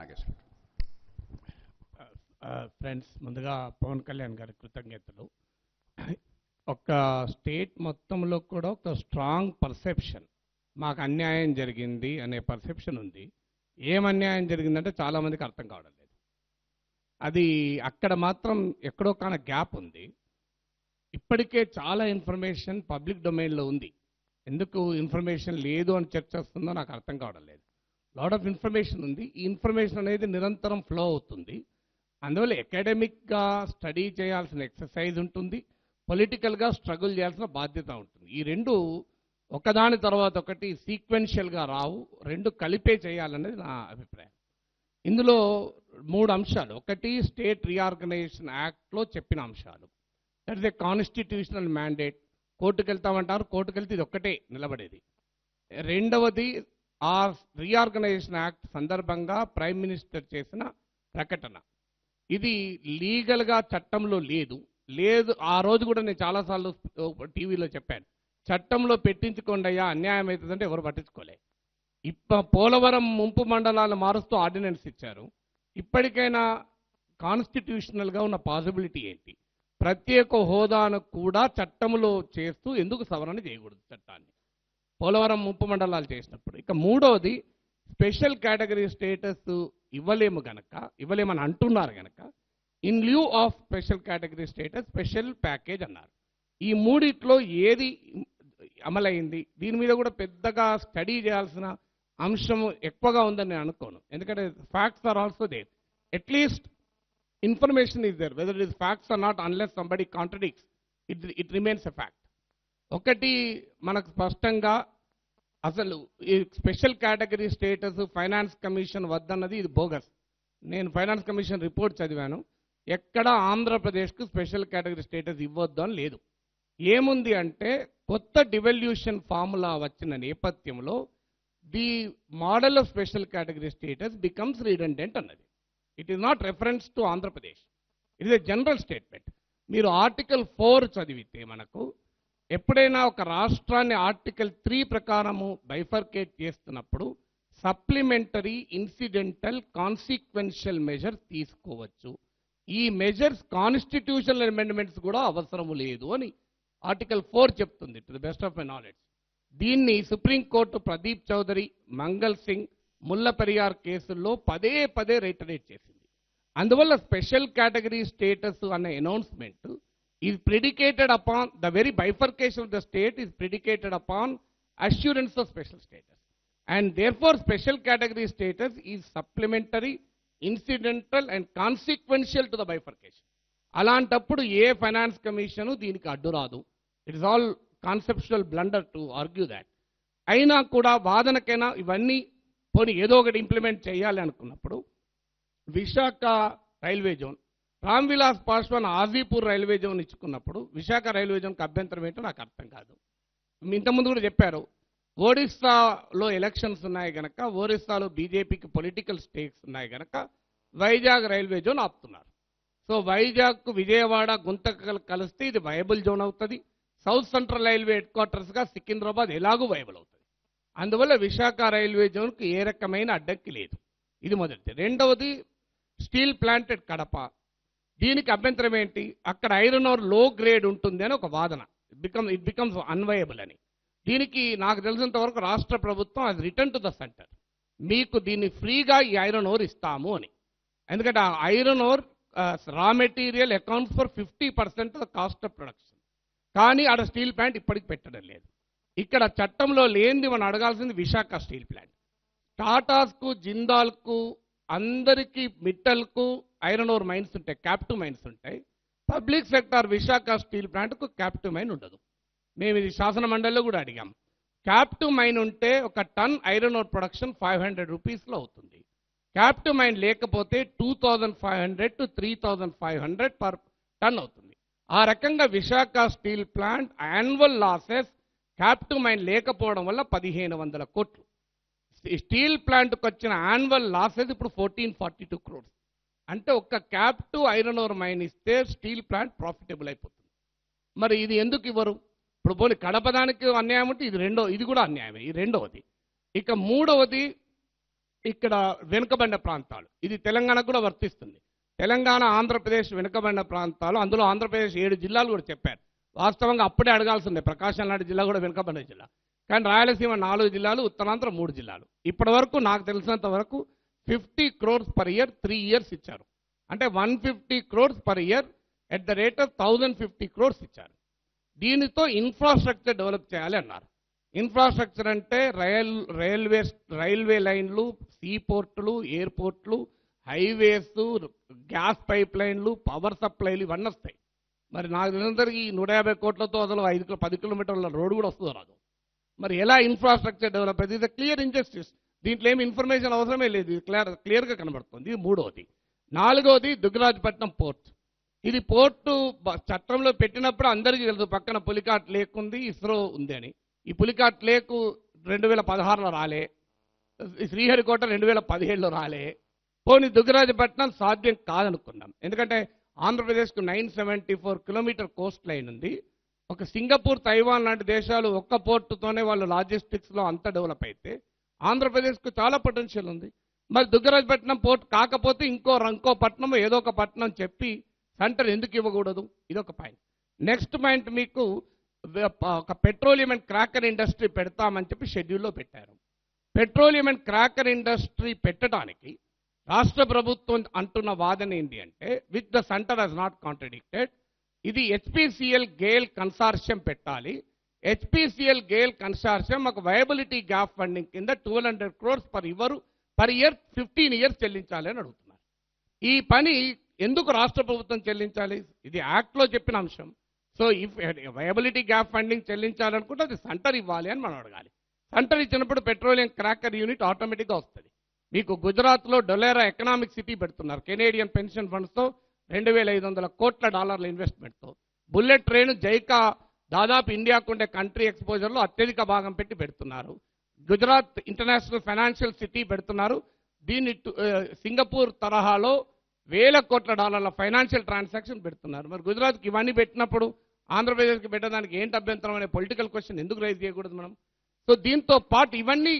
Nageswara friends, ముందుగా పవన్ కళ్యాణ్ గారి కృతజ్ఞతలు. ఒక స్టేట్ మొత్తంలో కూడా ఒక స్ట్రాంగ్ పర్సెప్షన్, మాకు అన్యాయం జరిగింది అనే పర్సెప్షన్ ఉంది. ఏం అన్యాయం జరిగిందంటే చాలామందికి అర్థం కావడం లేదు. అది అక్కడ మాత్రం ఎక్కడో కాన గ్యాప్ ఉంది. ఇప్పటికే చాలా ఇన్ఫర్మేషన్ పబ్లిక్ డొమైన్లో ఉంది. ఎందుకు ఇన్ఫర్మేషన్ లేదు అని చర్చ వస్తుందో నాకు అర్థం కావడం లేదు. లాట్ ఆఫ్ ఇన్ఫర్మేషన్ ఉంది. ఈ ఇన్ఫర్మేషన్ అనేది నిరంతరం ఫ్లో అవుతుంది. అందువల్ల అకాడమిక్గా స్టడీ చేయాల్సిన ఎక్సర్సైజ్ ఉంటుంది, పొలిటికల్గా స్ట్రగుల్ చేయాల్సిన బాధ్యత ఉంటుంది. ఈ రెండు ఒకదాని తర్వాత ఒకటి సీక్వెన్షియల్గా రావు, రెండు కలిపే చేయాలనేది నా అభిప్రాయం. ఇందులో 3 అంశాలు. ఒకటి, స్టేట్ రీఆర్గనైజేషన్ యాక్ట్లో చెప్పిన అంశాలు. That is a constitutional mandate. కోర్టుకు వెళ్తామంటారు, కోర్టుకు వెళ్తే ఇది ఒక్కటే నిలబడేది. రెండవది, ఆ రీఆర్గనైజేషన్ యాక్ట్ సందర్భంగా ప్రైమ్ మినిస్టర్ చేసిన ప్రకటన. ఇది లీగల్గా చట్టంలో లేదు. ఆ రోజు కూడా నేను చాలాసార్లు టీవీలో చెప్పాను, చట్టంలో పెట్టించుకోండి అయ్యా, అన్యాయం అవుతుందంటే ఎవరు పట్టించుకోలే. పోలవరం ముంపు మండలాలు మారుస్తూ ఆర్డినెన్స్ ఇచ్చారు. ఇప్పటికైనా కాన్స్టిట్యూషనల్గా ఉన్న పాసిబిలిటీ ఏంటి? ప్రత్యేక హోదాను కూడా చట్టంలో చేస్తూ ఎందుకు సవరణ చేయకూడదు చట్టాన్ని, పోలవరం ముంపు మండలాలు చేసినప్పుడు? ఇక మూడవది, స్పెషల్ కేటగిరీ స్టేటస్ ఇవ్వలేమని అంటున్నారు గనక in ల్యూ of special category status special package అన్నారు. ఈ మూడిట్లో ఏది అమలైంది? దీని మీద కూడా పెద్దగా స్టడీ చేయాల్సిన అంశం ఎక్కువగా ఉందని నేను అనుకోను. ఎందుకంటే facts are also there. At least information is there. Whether it is facts or not, unless somebody contradicts, it remains a fact. ఒకటి మనకు స్పష్టంగా, అసలు ఈ special category status finance commission వద్దన్నది ఇది బోగస్. నేను ఫైనాన్స్ కమిషన్ రిపోర్ట్ చదివాను. ఎక్కడ ఆంధ్రప్రదేశ్కు స్పెషల్ కేటగిరీ స్టేటస్ ఇవ్వద్దు అని లేదు. ఏముంది అంటే, కొత్త డివల్యూషన్ ఫార్ములా వచ్చిన నేపథ్యంలో the model of special category status becomes redundant అన్నది. It is not reference to Andhra Pradesh, it is a general statement. మీరు ఆర్టికల్ 4 చదివితే మనకు ఎప్పుడైనా ఒక రాష్ట్రాన్ని ఆర్టికల్ 3 ప్రకారము బైఫర్కేట్ చేస్తున్నప్పుడు సప్లిమెంటరీ, ఇన్సిడెంటల్, కాన్సిక్వెన్షియల్ మెజర్స్ తీసుకోవచ్చు. ఈ మెజర్స్ కాన్స్టిట్యూషనల్ అమెండ్మెంట్స్ కూడా అవసరము లేదు అని ఆర్టికల్ 4 చెప్తుంది, to the best of my knowledge. దీన్ని సుప్రీంకోర్టు ప్రదీప్ చౌదరి, మంగల్ సింగ్, ముల్ల పెరియార్ కేసుల్లో పదే రైటరేట్ చేసింది. అందువల్ల స్పెషల్ కేటగిరీ స్టేటస్ అనే announcement is predicated upon the very bifurcation of the state is predicated upon assurance of special status, and therefore special category status is supplementary, incidental and consequential to the bifurcation. అలాంటప్పుడు ఏ finance commission దీనికి అడ్డు రాదు. It is all conceptual blunder to argue that. అయినా కూడా వాదనకైనా ఇవన్నీ పోనీ ఏదో ఒకటి ఇంప్లిమెంట్ చేయాలి అనుకున్నప్పుడు Visakha railway zone, Ram Vilas Paswan Hajipur railway zone ఇచ్చుకున్నప్పుడు విశాఖ రైల్వే జోన్కి అభ్యంతరం ఏంటో నాకు అర్థం కాదు. ఇంతకుముందు కూడా చెప్పారు, ఒడిస్సాలో ఎలక్షన్స్ ఉన్నాయి కనుక, ఒరిస్సాలో బీజేపీకి పొలిటికల్ స్టేక్స్ ఉన్నాయి కనుక వైజాగ్ రైల్వే జోన్ ఆపుతున్నారు. సో వైజాగ్కు విజయవాడ గుంతకల్ కలిస్తే ఇది వైబుల్ జోన్ అవుతుంది. సౌత్ సెంట్రల్ రైల్వే హెడ్ క్వార్టర్స్గా సికింద్రాబాద్ ఎలాగూ వైబుల్ అవుతుంది. అందువల్ల విశాఖ రైల్వే జోన్కు ఏ రకమైన అడ్డంకి లేదు. ఇది మొదటిది. రెండవది, స్టీల్ ప్లాంటెడ్ కడప, దీనికి అభ్యంతరం ఏంటి? అక్కడ ఐరన్ ఓర్ లో గ్రేడ్ ఉంటుంది అని ఒక వాదన. ఇట్ బికమ్స్ అన్వయబుల్ అని. దీనికి నాకు తెలిసినంత వరకు రాష్ట్ర ప్రభుత్వం అది రిటర్న్ టు ద సెంటర్, మీకు దీన్ని ఫ్రీగా ఈ ఐరన్ ఓర్ ఇస్తాము అని. ఎందుకంటే ఆ iron ore raw material accounts for 50% the cost of production. కానీ ఆడ స్టీల్ ప్లాంట్ ఇప్పటికి పెట్టడం లేదు. ఇక్కడ చట్టంలో లేనిది మనం అడగాల్సింది విశాఖ స్టీల్ ప్లాంట్. టాటాస్కు, జిందాల్కు, అందరికీ, మిట్టల్కు ఐరన్ ఓర్ మైన్స్ ఉంటాయి, క్యాప్టివ్ మైన్స్ ఉంటాయి. పబ్లిక్ సెక్టార్ విశాఖ స్టీల్ ప్లాంట్కు క్యాప్టివ్ మైన్ ఉండదు. మేము ఇది శాసన మండలిలో కూడా అడిగాం. క్యాప్టివ్ మైన్ ఉంటే ఒక టన్ ఐరన్ ఓర్ ప్రొడక్షన్ 500 రూపీస్లో అవుతుంది. క్యాప్టివ్ మైన్ లేకపోతే 2500 to 3500 పర్ టన్ అవుతుంది. ఆ రకంగా Visakha steel plant annual losses captive mine లేకపోవడం వల్ల 1500 కోట్లు. స్టీల్ ప్లాంట్కి వచ్చిన యాన్యువల్ లాసెస్ ఇప్పుడు 1442 crores. అంటే ఒక్క క్యాప్టివ్ ఐరన్ ఓర్ మైన్ ఇస్తే స్టీల్ ప్లాంట్ ప్రాఫిటబుల్ అయిపోతుంది. మరి ఇది ఎందుకు ఇవ్వరు? ఇప్పుడు పోనీ కడపదానికి అన్యాయం ఉంటే ఇది కూడా అన్యాయమే. ఈ రెండవది. ఇక మూడవది, ఇక్కడ వెనుకబడిన ప్రాంతాలు, ఇది తెలంగాణకు కూడా వర్తిస్తుంది. తెలంగాణ, ఆంధ్రప్రదేశ్ వెనుకబడిన ప్రాంతాలు, అందులో ఆంధ్రప్రదేశ్ 7 జిల్లాలు కూడా చెప్పారు. వాస్తవంగా అప్పుడే అడగాల్సిందే, ప్రకాశం లాంటి జిల్లా కూడా వెనుకబడిన జిల్లా. కానీ రాయలసీమ 4 జిల్లాలు, ఉత్తరాంధ్ర 3 జిల్లాలు. ఇప్పటి వరకు నాకు తెలిసినంత వరకు 50 crores per year 3 years ఇచ్చారు. అంటే 150 crores per year at the rate of 1050 crores ఇచ్చారు. దీనితో ఇన్ఫ్రాస్ట్రక్చర్ డెవలప్ చేయాలి అన్నారు. ఇన్ఫ్రాస్ట్రక్చర్ అంటే రైల్వే లైన్లు, సీ పోర్టులు, ఎయిర్పోర్ట్లు, హైవేస్, గ్యాస్ పైప్ లైన్లు, పవర్ సప్లైలు ఇవన్నీ వస్తాయి. మరి నాకు తెలిసినంతవరకు ఈ 150 కోట్లతో అసలు 10 కిలోమీటర్ల రోడ్డు కూడా వస్తుందో రాదు. మరి ఎలా ఇన్ఫ్రాస్ట్రక్చర్ డెవలప్ అయితే ఇది క్లియర్ ఇంజస్టిస్. దీంట్లో ఏమి ఇన్ఫర్మేషన్ అవసరమే లేదు, ఇది క్లియర్గా కనబడుతుంది. ఇది 3వది. 4వది దుగ్గరాజపట్నం పోర్ట్. ఇది పోర్టు చట్టంలో పెట్టినప్పుడు అందరికీ తెలుసు, పక్కన పులికాట్ లేక్ ఉంది, ఇస్రో ఉంది అని. ఈ పులికాట్ లేకు 2016లో రాలే, శ్రీహరికోట 2017లో రాలే. పోనీ దుగ్గరాజపట్నం సాధ్యం కాదనుకున్నాం. ఎందుకంటే ఆంధ్రప్రదేశ్కు 974 కిలోమీటర్ కోస్ట్ లైన్ ఉంది. ఒక సింగపూర్, తైవాన్ లాంటి దేశాలు ఒక్క పోర్టుతోనే వాళ్ళు లాజిస్టిక్స్లో అంత డెవలప్ అయితే ఆంధ్రప్రదేశ్కు చాలా పొటెన్షియల్ ఉంది. మరి దుగ్గరాజపట్నం పోర్ట్ కాకపోతే ఇంకో పట్టణం, ఏదో ఒక పట్టణం చెప్పి సెంటర్ ఎందుకు ఇవ్వకూడదు? ఇదొక పాయింట్. నెక్స్ట్ పాయింట్, మీకు ఒక పెట్రోలియం అండ్ క్రాకర్ ఇండస్ట్రీ పెడతామని చెప్పి షెడ్యూల్లో పెట్టారు. పెట్రోలియం అండ్ క్రాకర్ ఇండస్ట్రీ పెట్టడానికి రాష్ట్ర ప్రభుత్వం అంటున్న వాదన ఏంటి అంటే, with the centre has not contradicted, ఇది హెచ్పిసిఎల్ గేల్ కన్సార్షియం పెట్టాలి. హెచ్పిసిఎల్ గేల్ కన్సార్షియం ఒక వయబిలిటీ గ్యాప్ ఫండింగ్ కింద 1200 crores పర్ ఇయర్ 15 years చెల్లించాలి అని అడుగుతున్నారు. ఈ పని ఎందుకు రాష్ట్ర ప్రభుత్వం చెల్లించాలి? ఇది యాక్ట్లో చెప్పిన అంశం. So if viability gap funding చెల్లించాలనుకుంటే అది సెంటర్ ఇవ్వాలి అని మనం అడగాలి. సెంటర్ ఇచ్చినప్పుడు పెట్రోలియం క్రాకర్ యూనిట్ ఆటోమేటిక్గా వస్తుంది. మీకు గుజరాత్లో డొలేరా ఎకనామిక్ సిటీ పెడుతున్నారు, కెనేడియన్ పెన్షన్ ఫండ్స్తో $2,500 కోట్ల ఇన్వెస్ట్మెంట్తో. బుల్లెట్ ట్రైన్ జైకా దాదాపు ఇండియాకు ఉండే కంట్రీ ఎక్స్పోజర్లో అత్యధిక భాగం పెట్టి పెడుతున్నారు. గుజరాత్ ఇంటర్నేషనల్ ఫైనాన్షియల్ సిటీ పెడుతున్నారు. దీన్ని సింగపూర్ తరహాలో $1,000 కోట్ల ఫైనాన్షియల్ ట్రాన్సాక్షన్ పెడుతున్నారు. మరి గుజరాత్కి ఇవన్నీ పెట్టినప్పుడు ఆంధ్రప్రదేశ్కి పెట్టడానికి ఏంటి అభ్యంతరం అనే పొలిటికల్ క్వశ్చన్ ఎందుకు రైజ్ చేయకూడదు మనం? సో దీంతో పాటు ఇవన్నీ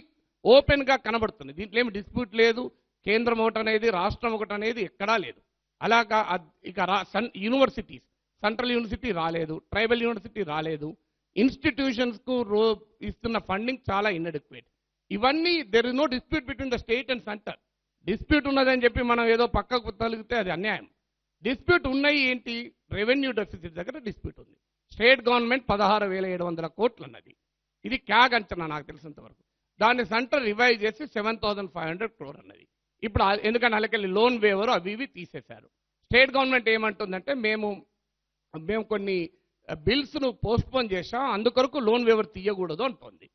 ఓపెన్గా కనబడుతుంది. దీంట్లో ఏమి డిస్ప్యూట్ లేదు. కేంద్రం ఒకటి అనేది, రాష్ట్రం ఒకటి అనేది ఎక్కడా లేదు. అలాగా ఇక యూనివర్సిటీస్, సెంట్రల్ యూనివర్సిటీ రాలేదు, ట్రైబల్ యూనివర్సిటీ రాలేదు. ఇన్స్టిట్యూషన్స్కు ఇస్తున్న ఫండింగ్ చాలా ఇన్అడిక్వేట్. ఇవన్నీ there is no dispute between the state and centre. Dispute ఉన్నదని చెప్పి మనం ఏదో పక్కకు తొలగితే అది అన్యాయం. డిస్ప్యూట్ ఉన్నాయి ఏంటి? రెవెన్యూ డెఫిసిట్ దగ్గర డిస్ప్యూట్ ఉంది. స్టేట్ గవర్నమెంట్ 16,700 కోట్లు అన్నది. ఇది క్యాగ్ అంచనా నాకు తెలిసినంత వరకు. దాన్ని సెంటర్ రివైజ్ చేసి 7,500 crore అన్నది. ఇప్పుడు ఎందుకంటే అలాకెళ్ళి లోన్ వేవరు అవి ఇవి తీసేశారు. స్టేట్ గవర్నమెంట్ ఏమంటుందంటే మేము కొన్ని బిల్స్ను పోస్ట్పోన్ చేశాం, అందుకొరకు లోన్ వేవర్ తీయకూడదు అంటుంది.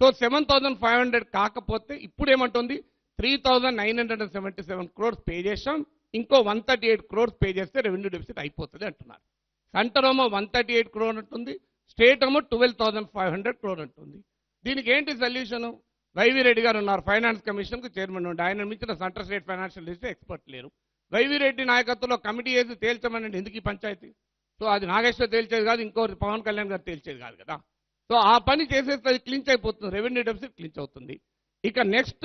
సో 7,500 కాకపోతే ఇప్పుడు ఏమంటుంది, 3,977 crores పే చేశాం, ఇంకో 138 crores పే చేస్తే రెవెన్యూ డెఫిసిట్ అయిపోతుంది అంటున్నారు. సెంటర్ ఏమో 138 crore అంటుంది, స్టేట్ ఏమో 12,500 crore అంటుంది. దీనికి ఏంటి సొల్యూషను? వైవి రెడ్డి గారు ఉన్నారు, ఫైనాన్స్ కమిషన్కు చైర్మన్ ఉండి, ఆయన మించిన centre state financial list expert లేరు. వైవి రెడ్డి నాయకత్వంలో కమిటీ వేసి తేల్చమనండి ఎందుకు ఈ పంచాయతీ. సో అది నాగేశ్వర్ తేల్చేది కాదు, ఇంకో పవన్ కళ్యాణ్ గారు తేల్చేది కాదు కదా. సో ఆ పని చేసేస్తే అది క్లించ్ అయిపోతుంది, రెవెన్యూ డెఫిసిట్ క్లించ్ అవుతుంది. ఇక నెక్స్ట్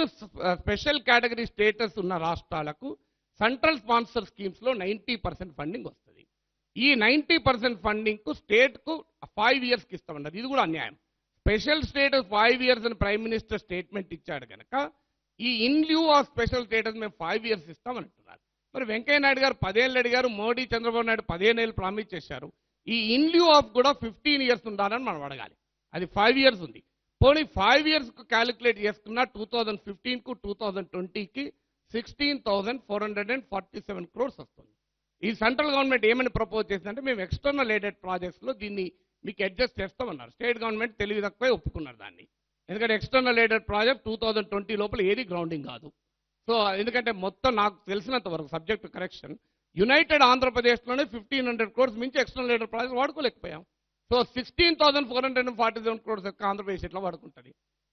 స్పెషల్ కేటగిరీ స్టేటస్ ఉన్న రాష్ట్రాలకు సెంట్రల్ స్పాన్సర్ స్కీమ్స్లో 90% ఫండింగ్ వస్తుంది. ఈ 90% ఫండింగ్కు స్టేట్కు 5 yearsకి ఇస్తామన్నది. ఇది కూడా అన్యాయం. స్పెషల్ స్టేటస్ 5 years అని ప్రైమ్ మినిస్టర్ స్టేట్మెంట్ ఇచ్చాడు కనుక ఈ ఇన్ ల్యూ ఆఫ్ స్పెషల్ స్టేటస్ మేము 5 years ఇస్తామంటున్నారు. మరి వెంకయ్య నాయుడు గారు 10 ఏళ్ళు అడిగారు, మోడీ చంద్రబాబు నాయుడు 15 ఏళ్ళు ప్రామిస్ చేశారు. ఈ ఇన్ ల్యూ ఆఫ్ కూడా 15 years ఉండాలని మనం అడగాలి. అది 5 years ఉంది. పోనీ 5 yearsకు క్యాలిక్యులేట్ చేసుకున్న 2015కు 2020కి 16,447 crores వస్తుంది. ఈ సెంట్రల్ గవర్నమెంట్ ఏమని ప్రపోజ్ చేసిందంటే మేము ఎక్స్టర్నల్ ఎయిడెడ్ ప్రాజెక్ట్స్లో దీన్ని మీకు అడ్జస్ట్ చేస్తామన్నారు. స్టేట్ గవర్నమెంట్ తెలివి తక్కువే ఒప్పుకున్నారు దాన్ని. ఎందుకంటే ఎక్స్టర్నల్ ఎయిడెడ్ ప్రాజెక్ట్ 2020 లోపల ఏది గ్రౌండింగ్ కాదు. సో ఎందుకంటే మొత్తం నాకు తెలిసినంత వరకు సబ్జెక్ట్ కరెక్షన్ యునైటెడ్ ఆంధ్రప్రదేశ్లోనే 1,500 crores మించి ఎక్స్టర్నల్ ఎయిడెడ్ ప్రాజెక్ట్ వాడుకోలేకపోయాం. సో 16,447 crores యొక్క ఆంధ్రప్రదేశ్ ఎట్లా వాడుకుంటుంది?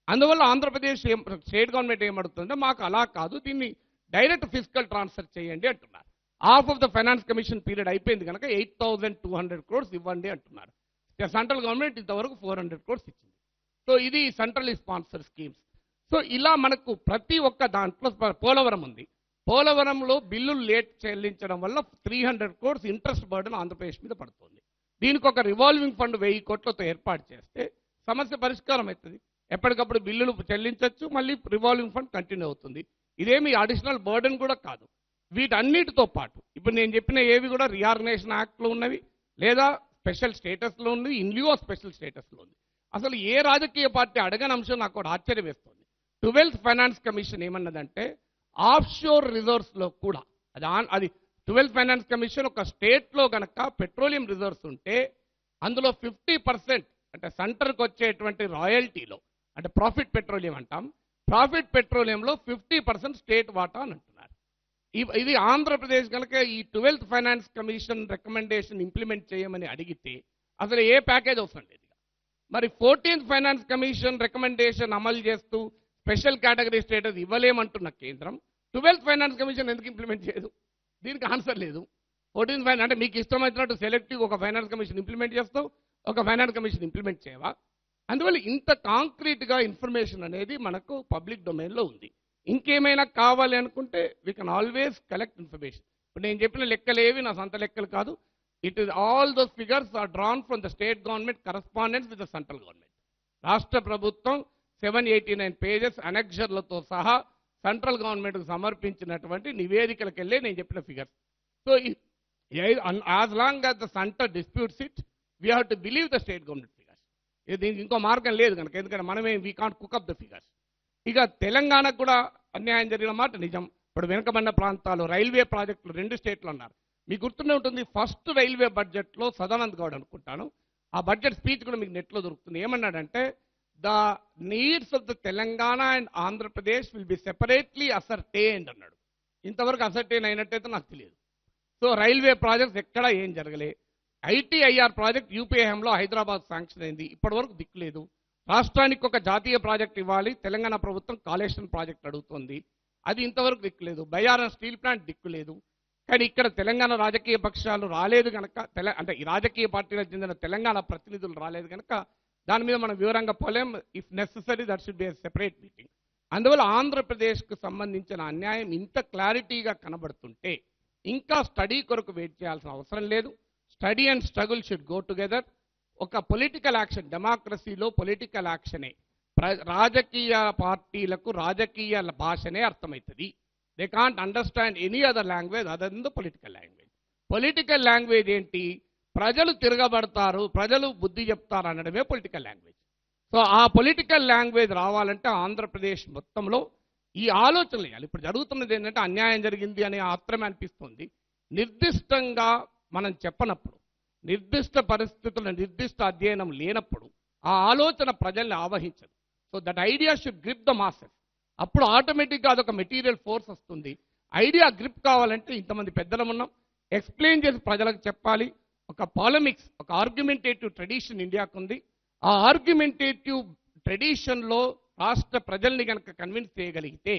అందువల్ల ఆంధ్రప్రదేశ్ స్టేట్ గవర్నమెంట్ ఏమడుతుందంటే మాకు అలా కాదు, దీన్ని డైరెక్ట్ ఫిజికల్ ట్రాన్స్ఫర్ చేయండి అంటున్నారు. Half of the finance commission period అయిపోయింది కనుక 8,200 crores ఇవ్వండి అంటున్నారు. సెంట్రల్ గవర్నమెంట్ ఇంతవరకు 400 crores ఇచ్చింది. సో ఇది సెంట్రల్ స్పాన్సర్ స్కీమ్స్. సో ఇలా మనకు ప్రతి ఒక్క దాంట్లో పోలవరం ఉంది. పోలవరంలో బిల్లులు లేట్ చెల్లించడం వల్ల 300 crores ఇంట్రెస్ట్ బర్డెన్ ఆంధ్రప్రదేశ్ మీద పడుతుంది. దీనికి ఒక రివాల్వింగ్ ఫండ్ 1000 కోట్లతో ఏర్పాటు చేస్తే సమస్య పరిష్కారం అవుతుంది. ఎప్పటికప్పుడు బిల్లులు చెల్లించవచ్చు, మళ్ళీ రివాల్వింగ్ ఫండ్ కంటిన్యూ అవుతుంది. ఇదేమి అడిషనల్ బర్డెన్ కూడా కాదు. వీటన్నిటితో పాటు ఇప్పుడు నేను చెప్పిన ఏవి కూడా రీఆర్గనైజేషన్ యాక్ట్లో ఉన్నవి, లేదా స్పెషల్ స్టేటస్లో ఉంది, ఇన్ లియూ ఆఫ్ స్పెషల్ స్టేటస్లో ఉంది. అసలు ఏ రాజకీయ పార్టీ అడగని అంశం నాకు కూడా ఆశ్చర్యం వేస్తుంది. 12th ఫైనాన్స్ కమిషన్ ఏమన్నదంటే ఆఫ్ షోర్ రిజర్వ్స్లో కూడా అది 12th ఫైనాన్స్ కమిషన్ ఒక స్టేట్లో కనుక పెట్రోలియం రిజర్వ్స్ ఉంటే అందులో 50% అంటే సెంటర్కి వచ్చేటువంటి రాయల్టీలో, అంటే ప్రాఫిట్ పెట్రోలియం అంటాం, ప్రాఫిట్ పెట్రోలియంలో 50% స్టేట్ వాటా అని అంటున్నారు. ఇది ఆంధ్రప్రదేశ్ కనుక ఈ 12th finance commission recommendation implement చేయమని అడిగితే అసలు ఏ ప్యాకేజ్ అవసరం లేదు. మరి 14th ఫైనాన్స్ కమిషన్ రికమెండేషన్ అమలు చేస్తూ స్పెషల్ కేటగిరీ స్టేటస్ ఇవ్వలేమంటున్న కేంద్రం 12th ఫైనాన్స్ కమిషన్ ఎందుకు ఇంప్లిమెంట్ చేయదు? దీనికి ఆన్సర్ లేదు. 14th ఫైనాన్స్ అంటే మీకు ఇష్టమైనట్టు సెలెక్టివ్ ఒక ఫైనాన్స్ కమిషన్ ఇంప్లిమెంట్ చేస్తావు, ఒక ఫైనాన్స్ కమిషన్ ఇంప్లిమెంట్ చేయవా? అందువల్ల ఇంత కాంక్రీట్గా ఇన్ఫర్మేషన్ అనేది మనకు పబ్లిక్ డొమైన్లో ఉంది. ఇంకేమైనా కావాలి అనుకుంటే we can always collect information. ఇప్పుడు నేను చెప్పిన లెక్కలు ఏవి నా సొంత లెక్కలు కాదు. It is all those figures are drawn from the state government correspondence with the central government. రాష్ట్ర ప్రభుత్వం 789 pages అనెక్షర్లతో సహా సెంట్రల్ గవర్నమెంట్కు సమర్పించినటువంటి నివేదికలకు వెళ్ళే నేను చెప్పిన figures. So as long as the centre disputes it, we have to believe the state government figures. దీనికి ఇంకో మార్గం లేదు కనుక, ఎందుకంటే మనమే we can't cook up the figures. ఇక తెలంగాణకు కూడా అన్యాయం జరిగిన మాట నిజం. ఇప్పుడు వెనుకబడిన ప్రాంతాలు రైల్వే ప్రాజెక్టులు 2 స్టేట్లు అన్నారు. మీకు గుర్తుండే ఉంటుంది, ఫస్ట్ రైల్వే బడ్జెట్లో సదానంద్ గౌడ్ అనుకుంటాను, ఆ బడ్జెట్ స్పీచ్ కూడా మీకు నెట్లో దొరుకుతుంది. ఏమన్నాడంటే the needs of the Telangana and Andhra Pradesh will be separately ascertained అన్నాడు. ఇంతవరకు అసర్టైన్ అయినట్టయితే నాకు తెలియదు. సో రైల్వే ప్రాజెక్ట్స్ ఎక్కడా ఏం జరగలే. ఐటీఐఆర్ ప్రాజెక్ట్ యూపీఐఎంలో హైదరాబాద్ శాంక్షన్ అయింది, ఇప్పటివరకు దిక్కులేదు. రాష్ట్రానికి ఒక జాతీయ ప్రాజెక్ట్ ఇవ్వాలి, తెలంగాణ ప్రభుత్వం కాళేశ్వరం ప్రాజెక్ట్ అడుగుతోంది, అది ఇంతవరకు దిక్కులేదు. బయ్యారం స్టీల్ ప్లాంట్ దిక్కులేదు. కానీ ఇక్కడ తెలంగాణ రాజకీయ పక్షాలు రాలేదు కనుక, అంటే ఈ రాజకీయ పార్టీలకు చెందిన తెలంగాణ ప్రతినిధులు రాలేదు కనుక దాని మీద మనం వివరంగా పోలేం. If necessary that should be a separate meeting. అందువల్ల ఆంధ్రప్రదేశ్కు సంబంధించిన అన్యాయం ఇంత క్లారిటీగా కనబడుతుంటే ఇంకా స్టడీ కొరకు వెయిట్ చేయాల్సిన అవసరం లేదు. Study and struggle should go together. ఒక పొలిటికల్ యాక్షన్, డెమోక్రసీలో పొలిటికల్ యాక్షనే రాజకీయ పార్టీలకు రాజకీయ భాషనే అర్థమవుతుంది. They can't understand any other language other then the political language. Political language ఏంటి? ప్రజలు తిరగబడతారు, ప్రజలు బుద్ధి చెప్తారు అనడమే పొలిటికల్ లాంగ్వేజ్. సో ఆ పొలిటికల్ లాంగ్వేజ్ రావాలంటే ఆంధ్రప్రదేశ్ మొత్తంలో ఈ ఆలోచనలు వేయాలి. ఇప్పుడు జరుగుతున్నది ఏంటంటే అన్యాయం జరిగింది అనే ఆత్రమే అనిపిస్తుంది. నిర్దిష్టంగా మనం చెప్పనప్పుడు, నిర్దిష్ట పరిస్థితుల నిర్దిష్ట అధ్యయనం లేనప్పుడు ఆ ఆలోచన ప్రజల్ని ఆవహించదు. So that idea should grip the masses. అప్పుడు ఆటోమేటిక్గా అదొక మెటీరియల్ ఫోర్స్ వస్తుంది. ఐడియా గ్రిప్ కావాలంటే ఇంతమంది పెద్దలం ఉన్నాం, ఎక్స్ప్లెయిన్ చేసి ప్రజలకు చెప్పాలి. ఒక పాలమిక్స్, ఒక ఆర్గ్యుమెంటేటివ్ ట్రెడిషన్ ఇండియాకు ఉంది. ఆ ఆర్గ్యుమెంటేటివ్ ట్రెడిషన్లో రాష్ట్ర ప్రజల్ని కనుక కన్విన్స్ చేయగలిగితే,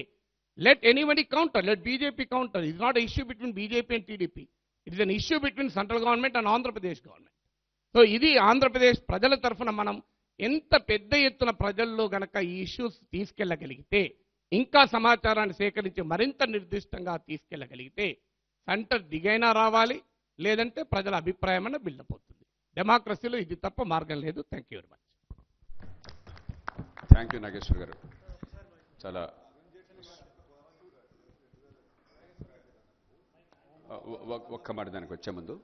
let anybody counter, let BJP counter. It's not issue between BJP and TDP, it is an issue between central government and Andhra Pradesh government. So ఇది ఆంధ్రప్రదేశ్ ప్రజల తరఫున మనం ఎంత పెద్ద ఎత్తున ప్రజల్లో గనక ఈ ఇష్యూస్ తీసుకెళ్లగలిగితే, ఇంకా సమాచారాన్ని సేకరించి మరింత నిర్దిష్టంగా తీసుకెళ్లగలిగితే సెంటర్ దిగైనా రావాలి, లేదంటే ప్రజల అభిప్రాయం అన్న బిల్డప్ అవుతుంది. డెమోక్రసీలో ఇది తప్ప మార్గం లేదు. Thank you very much. Thank you Nageshwar garu. చాలా ఒక్క మాట దానికి వచ్చే ముందు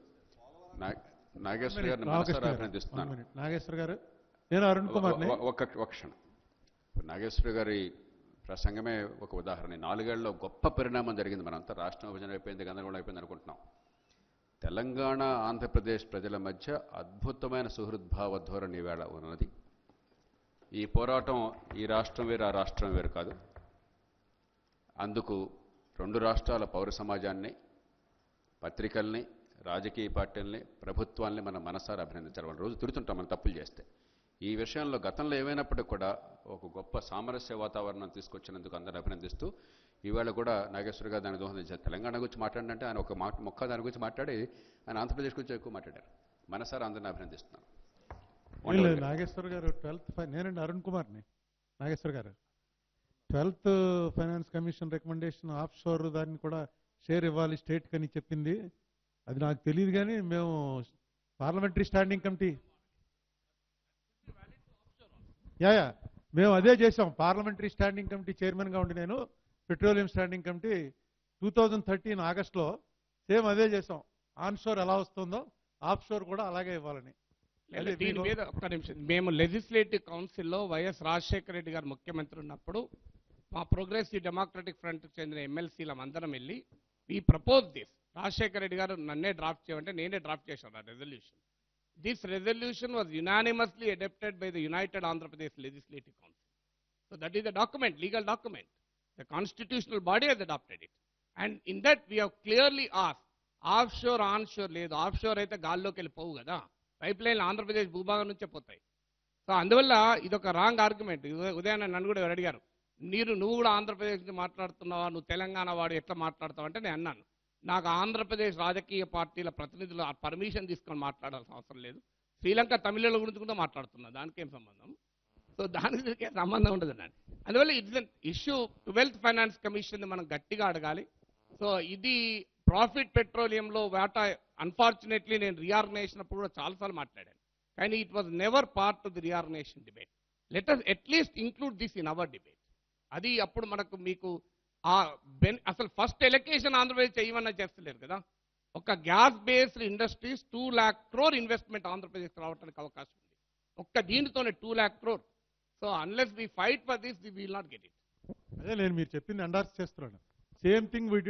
నాగేశ్వర్ గారిని మనసారా అభినందిస్తున్నాను. నాగేశ్వర్ గారు, నేను అరుణ్ కుమార్. ఒక క్షణం. నాగేశ్వర్ గారి ప్రసంగమే ఒక ఉదాహరణ. 4 ఏళ్లలో గొప్ప పరిణామం జరిగింది. మనంతా రాష్ట్రం విభజన అయిపోయింది, గందరగోళం అయిపోయింది అనుకుంటున్నాం. తెలంగాణ ఆంధ్రప్రదేశ్ ప్రజల మధ్య అద్భుతమైన సుహృద్భావ ధోరణి వేళ ఉన్నది. ఈ పోరాటం ఈ రాష్ట్రం వేరు ఆ రాష్ట్రం వేరు కాదు. అందుకు 2 రాష్ట్రాల పౌర సమాజాన్ని, పత్రికల్ని, రాజకీయ పార్టీల్ని, ప్రభుత్వాల్ని మనం మనసారా అభినందించాలి. వాళ్ళు రోజు తిడుతుంటాం మనం తప్పులు చేస్తే. ఈ విషయంలో గతంలో ఏమైనప్పటికీ కూడా ఒక గొప్ప సామరస్య వాతావరణం తీసుకొచ్చినందుకు అందరిని అభినందిస్తూ, ఈవేళ కూడా నాగేశ్వర్ గారు దాని దోహదం తెలంగాణ గురించి మాట్లాడినంటే ఆయన ఒక మొక్క దాని గురించి మాట్లాడి ఆయన ఆంధ్రప్రదేశ్ గురించి ఎక్కువ మాట్లాడారు. మనసారా అందరిని అభినందిస్తున్నాను. నాగేశ్వర్ గారు 12th నేనండి అరుణ్ కుమార్ని. నాగేశ్వర్ గారు 12th finance commission recommendation of షోర్ దాన్ని కూడా షేర్ ఇవ్వాలి స్టేట్ కని చెప్పింది. అది నాకు తెలియదు, కానీ మేము పార్లమెంటరీ స్టాండింగ్ కమిటీ యా మేము అదే చేసాం. పార్లమెంటరీ స్టాండింగ్ కమిటీ చైర్మన్గా ఉండి నేను పెట్రోలియం స్టాండింగ్ కమిటీ 2013 ఆగస్టులో సేమ్ అదే చేసాం. ఆన్ షోర్ ఎలా వస్తుందో ఆఫ్ షోర్ కూడా అలాగే ఇవ్వాలని. దీని మీద ఒక్క నిమిషం, మేము లెజిస్లేటివ్ కౌన్సిల్లో వైఎస్ రాజశేఖర రెడ్డి గారు ముఖ్యమంత్రి ఉన్నప్పుడు మా ప్రోగ్రెసివ్ డెమోక్రటిక్ ఫ్రంట్కి చెందిన ఎమ్మెల్సీలం అందరం వెళ్ళి ఈ ప్రపోజ్ దిస్, రాజశేఖర రెడ్డి గారు నన్నే డ్రాఫ్ట్ చేయమంటే నేనే డ్రాఫ్ట్ చేశాను ఆ resolution. This resolution was unanimously adopted by the united Andhra Pradesh legislative council. So that is the document, legal document. The constitutional body has adopted it. And in that we have clearly ask, offshore onshore లేదు. Of షోర్ అయితే గాల్లోకి వెళ్ళిపోవు కదా, pipe లైన్లు ఆంధ్రప్రదేశ్ భూభాగం నుంచే పోతాయి. So అందువల్ల ఇదొక రాంగ్ ఆర్గ్యుమెంట్. ఉదయం నన్ను కూడా ఎవరు అడిగారు, నువ్వు కూడా ఆంధ్రప్రదేశ్ నుంచి మాట్లాడుతున్నావా, నువ్వు తెలంగాణ వాడు ఎట్లా మాట్లాడతావు అంటే నేను అన్నాను, నాకు ఆంధ్రప్రదేశ్ రాజకీయ పార్టీల ప్రతినిధులు పర్మిషన్ తీసుకొని మాట్లాడాల్సిన అవసరం లేదు. శ్రీలంక తమిళుల గురించి కూడా మాట్లాడుతున్నా, దానికేం సంబంధం? సో దానికి సంబంధం ఉండదు అండి. అందువల్ల it's an issue. 12th finance commission మనం గట్టిగా అడగాలి. సో ఇది ప్రాఫిట్ పెట్రోలియంలో వాటా అన్ఫార్చునేట్లీ నేను రీఆర్గనైజేషన్ అప్పుడు కూడా చాలాసార్లు మాట్లాడాను, కానీ it was never part of the reorganisation debate. Let us at least include this in our debate. అది అప్పుడు మనకు మీకు అసలు ఫస్ట్ ఎలకేషన్ ఆంధ్రప్రదేశ్ చేయమన్నా చేస్తలేరు కదా. ఒక gas based industries 2 lakh crore investment Andhra Pradesh రావడానికి అవకాశం ఉంది. ఒక్క దీనితోనే 2 lakh crore. So unless we fight for this we will not get it. అదే నేను మీరు చెప్పింది ఎండార్స్ చేస్తున్నాను. Same thing